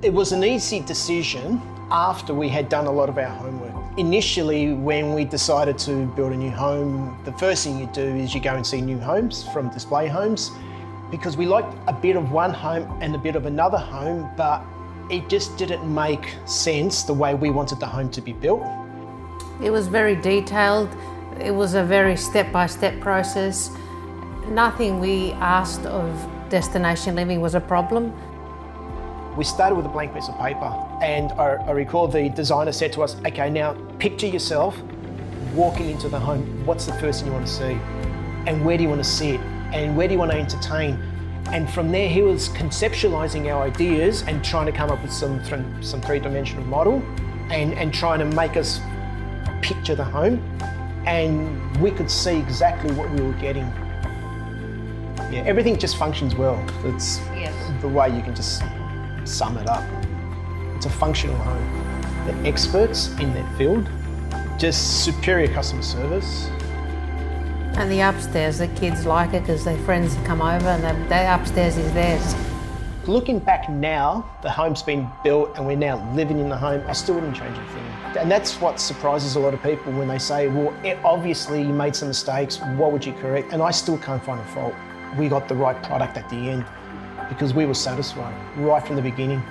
It was an easy decision after we had done a lot of our homework. Initially, when we decided to build a new home, the first thing you do is you go and see new homes from display homes, because we liked a bit of one home and a bit of another home, but it just didn't make sense the way we wanted the home to be built. It was very detailed. It was a very step-by-step process. Nothing we asked of Destination Living was a problem. We started with a blank piece of paper, and I recall the designer said to us, okay, now picture yourself walking into the home. What's the first thing you want to see? And where do you want to sit? And where do you want to entertain? And from there, he was conceptualizing our ideas and trying to come up with some three-dimensional model and trying to make us picture the home. And we could see exactly what we were getting. Yeah, everything just functions well. It's the way you can just sum it up. It's a functional home. They're experts in their field, just superior customer service. And the upstairs, the kids like it because their friends come over and the upstairs is theirs. Looking back now, the home's been built and we're now living in the home, I still wouldn't change a thing. And that's what surprises a lot of people when they say, well, obviously you made some mistakes, what would you correct? And I still can't find a fault. We got the right product at the end because we were satisfied right from the beginning.